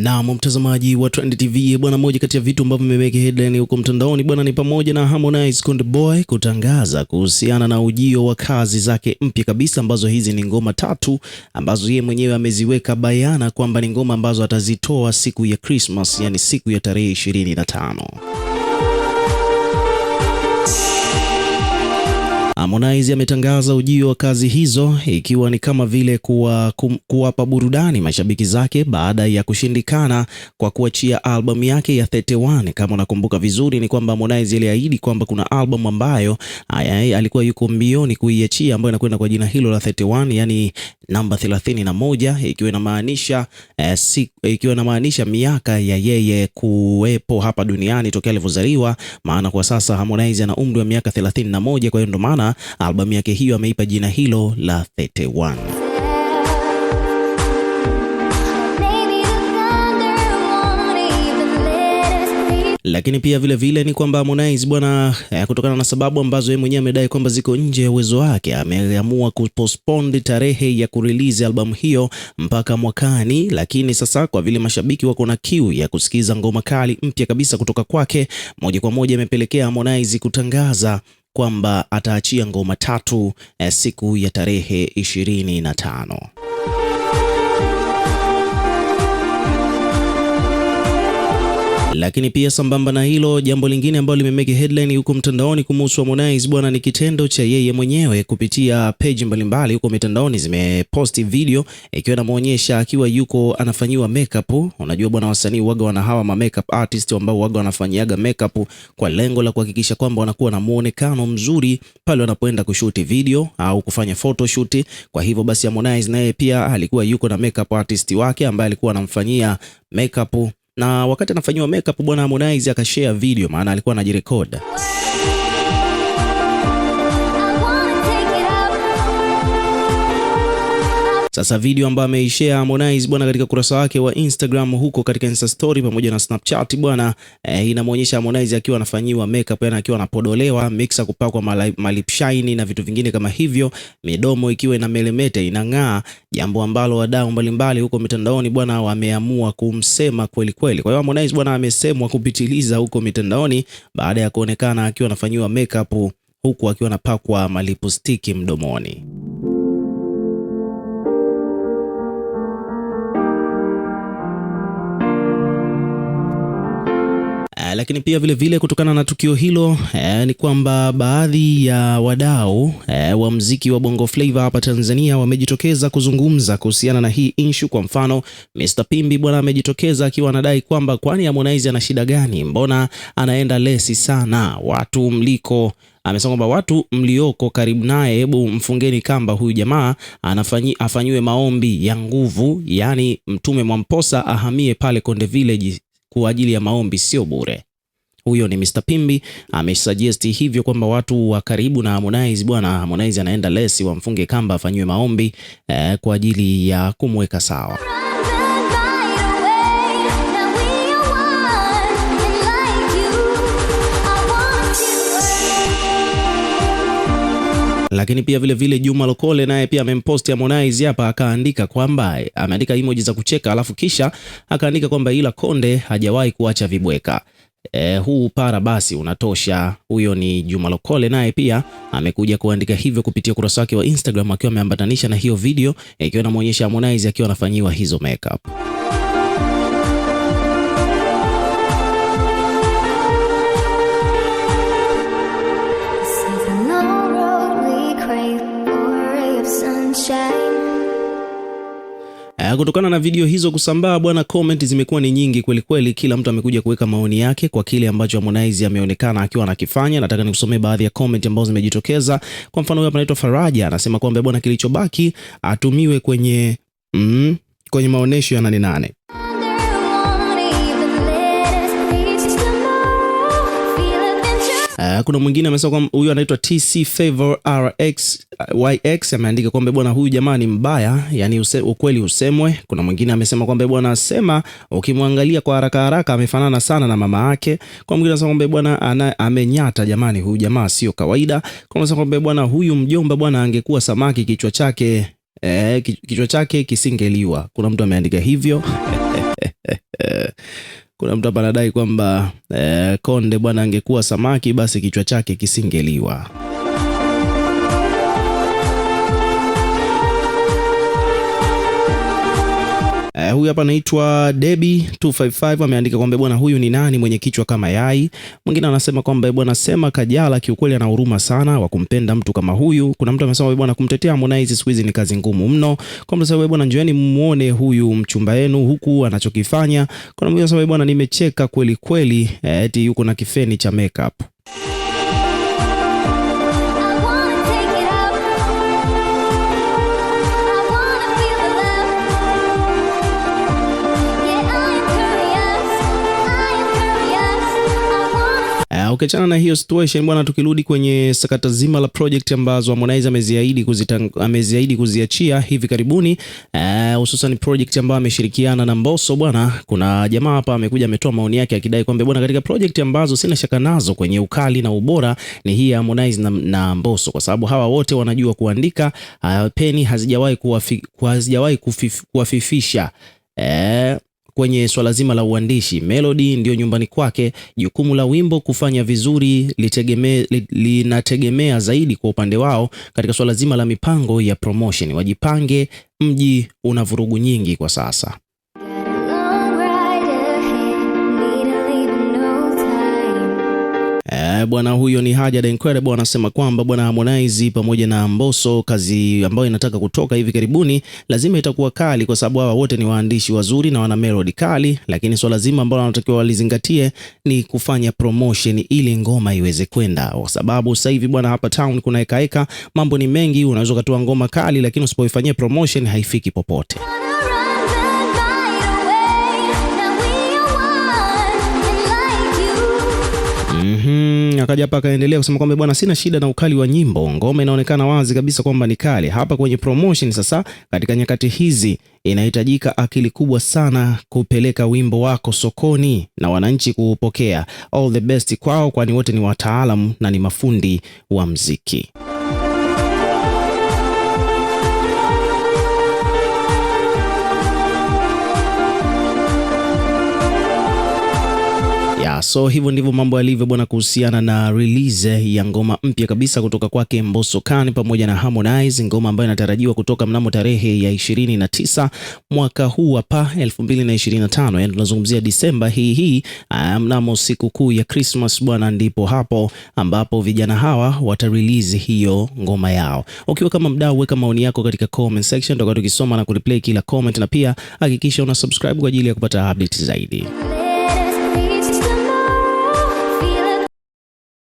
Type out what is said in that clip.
Na mtazamaji wa Trend TV bwana, moja kati ya vitu ambavyo vimeweka headline huko mtandaoni bwana ni pamoja na Harmonize Konde Boy kutangaza kuhusiana na ujio wa kazi zake mpya kabisa, ambazo hizi ni ngoma tatu ambazo yeye mwenyewe ameziweka bayana kwamba ni ngoma ambazo atazitoa siku ya Christmas, yani siku ya tarehe 25. Harmonize ametangaza ujio wa kazi hizo ikiwa ni kama vile kuwapa burudani mashabiki zake baada ya kushindikana kwa kuachia albamu yake ya 31. Kama unakumbuka vizuri, ni kwamba Harmonize aliahidi kwamba kuna albamu ambayo alikuwa yuko mbioni kuiachia ambayo inakwenda kwa jina hilo la 31, yani namba 31, ikiwa inamaanisha miaka ya yeye kuwepo hapa duniani tokea alivyozaliwa. Maana kwa sasa Harmonize ana umri wa miaka 31, kwa hiyo ndo maana albamu yake hiyo ameipa jina hilo la 31. Lakini pia vile vile ni kwamba Harmonize bwana, kutokana na sababu ambazo yeye mwenyewe amedai kwamba ziko nje ya uwezo wake, ameamua kupostpone tarehe ya kurelease albamu hiyo mpaka mwakani. Lakini sasa kwa vile mashabiki wako na kiu ya kusikiza ngoma kali mpya kabisa kutoka kwake, moja kwa moja imepelekea Harmonize kutangaza kwamba ataachia ngoma tatu siku ya tarehe 25. Lakini pia sambamba na hilo, jambo lingine ambalo limemeke headline huko mtandaoni kumhusu Harmonize bwana ni kitendo cha yeye mwenyewe kupitia page mbalimbali huko mitandaoni zimeposti video ikiwa inamuonyesha akiwa yuko anafanyiwa makeup. Unajua bwana, wasanii waga wana hawa ma makeup artist ambao waga wanafanyiaga makeup kwa lengo la kuhakikisha kwamba wanakuwa na muonekano mzuri pale wanapoenda kushoot video au kufanya photoshoot. Kwa hivyo basi Harmonize naye pia alikuwa yuko na makeup artist wake ambaye alikuwa anamfanyia makeup, na wakati anafanyiwa makeup bwana, Harmonize akashare video, maana alikuwa anajirecord. Sasa video ambayo ameishare Harmonize bwana katika kurasa wake wa Instagram huko katika Insta story pamoja na Snapchat bwana, inamuonyesha Harmonize akiwa anafanyiwa makeup, yani akiwa anapodolewa, mixa kupakwa malip shine na vitu vingine kama hivyo, midomo ikiwa ina melemete inang'aa, jambo ambalo wadau mbalimbali huko mitandaoni bwana wameamua kumsema kweli kweli. Kwa hiyo Harmonize bwana amesemwa kupitiliza huko mitandaoni baada ya kuonekana akiwa anafanyiwa makeup huku akiwa anapakwa malipostiki mdomoni. Lakini pia vile vile kutokana na tukio hilo ni kwamba baadhi ya wadau wa muziki wa Bongo Flava hapa Tanzania wamejitokeza kuzungumza kuhusiana na hii issue. Kwa mfano, Mr Pimbi bwana amejitokeza akiwa anadai kwamba kwani Harmonize ana shida gani, mbona anaenda lesi sana, amesema kwamba watu mlioko karibu naye, hebu mfungeni kamba huyu jamaa, afanyiwe maombi ya nguvu, yani Mtume Mwamposa ahamie pale Konde Village kwa ajili ya maombi, sio bure. Huyo ni Mr Pimbi amesuggest hivyo kwamba watu wa karibu na Harmonize bwana, Harmonize anaenda lesi, wamfunge kamba afanyiwe maombi kwa ajili ya kumweka sawa. Lakini pia vile vile Juma Lokole naye pia amemposti Harmonize hapa, akaandika kwamba ameandika emoji za kucheka, alafu kisha akaandika kwamba ila Konde hajawahi kuacha vibweka. Huu para basi unatosha. Huyo ni Juma Lokole, naye pia amekuja kuandika hivyo kupitia kurasa wake wa Instagram akiwa ameambatanisha na hiyo video ikiwa inamuonyesha Harmonize akiwa anafanyiwa hizo makeup. Kutokana na video hizo kusambaa bwana, comment zimekuwa ni nyingi kweli kweli. Kila mtu amekuja kuweka maoni yake kwa kile ambacho Harmonize ameonekana akiwa anakifanya. Nataka nikusomee baadhi ya comment ambazo zimejitokeza. Kwa mfano, hapa anaitwa Faraja anasema kwamba bwana, kilichobaki atumiwe kwenye maonesho ya 88. Kuna mwingine amesema kwamba huyu anaitwa TC Favor RXYX ameandika kwamba bwana, huyu jamaa ni mbaya, yani ukweli usemwe. Kuna mwingine amesema kwamba bwana, asema ukimwangalia kwa haraka haraka amefanana sana na mama yake. Kwa mwingine anasema kwamba bwana, amenyata jamani, huyu jamaa sio kawaida. Kwa mwingine kwamba bwana, huyu mjomba bwana angekuwa samaki kichwa chake kisingeliwa. Kuna mtu ameandika hivyo. Kuna mtu hapa anadai kwamba Konde bwana angekuwa samaki basi kichwa chake kisingeliwa. Huyu hapa anaitwa Debbie 255 ameandika kwamba bwana huyu ni nani mwenye kichwa kama yai. Mwingine anasema kwamba bwana sema Kajala kiukweli ana huruma sana wa kumpenda mtu kama huyu. Kuna mtu amesema bwana kumtetea Harmonize siku hizi ni kazi ngumu mno. Kwa mtu anasema bwana njoeni muone huyu mchumba wenu huku anachokifanya. Kuna mtu anasema bwana nimecheka kweli kweli eti yuko na kifeni cha makeup. Ukiachana na hiyo situation bwana, tukirudi kwenye sakata zima la project ambazo Harmonize ameziahidi kuziachia hivi karibuni, hususan project ambayo ameshirikiana na Mbosso bwana. Kuna jamaa hapa amekuja ametoa maoni yake akidai kwamba bwana katika project ambazo sina shaka nazo kwenye ukali na ubora ni hii Harmonize na Mbosso, kwa sababu hawa wote wanajua kuandika, peni hazijawahi kuwafifisha kwenye swala zima la uandishi. Melody ndio nyumbani kwake. Jukumu la wimbo kufanya vizuri linategemea zaidi kwa upande wao katika swala zima la mipango ya promotion. Wajipange, mji una vurugu nyingi kwa sasa. Bwana huyo ni Haja the Incredible anasema kwamba bwana Harmonize pamoja na Mbosso kazi ambayo inataka kutoka hivi karibuni lazima itakuwa kali, kwa sababu hawa wote ni waandishi wazuri na wana melody kali, lakini swala zima ambalo wanatakiwa walizingatie ni kufanya promotion ili ngoma iweze kwenda, kwa sababu sasa hivi bwana hapa town kuna heka mambo ni mengi. Unaweza kutoa ngoma kali lakini usipoifanyia promotion haifiki popote. Akaja hapa akaendelea kusema kwamba bwana sina shida na ukali wa nyimbo, ngoma inaonekana wazi kabisa kwamba ni kali. Hapa kwenye promotion sasa, katika nyakati hizi inahitajika akili kubwa sana kupeleka wimbo wako sokoni na wananchi kuupokea. All the best kwao, kwani wote ni wataalamu na ni mafundi wa mziki. So hivyo ndivyo mambo yalivyo bwana kuhusiana na release ya ngoma mpya kabisa kutoka kwake Mbosso Khan pamoja na Harmonize, ngoma ambayo inatarajiwa kutoka mnamo tarehe ya 29 mwaka huu hapa 2025, yani tunazungumzia Disemba hii mnamo siku kuu ya Christmas bwana, ndipo hapo ambapo vijana hawa wata release hiyo ngoma yao. Ukiwa kama mdau, weka maoni yako katika comment section, tutakuwa tukisoma na kureplay kila comment, na pia hakikisha una subscribe kwa ajili ya kupata update zaidi.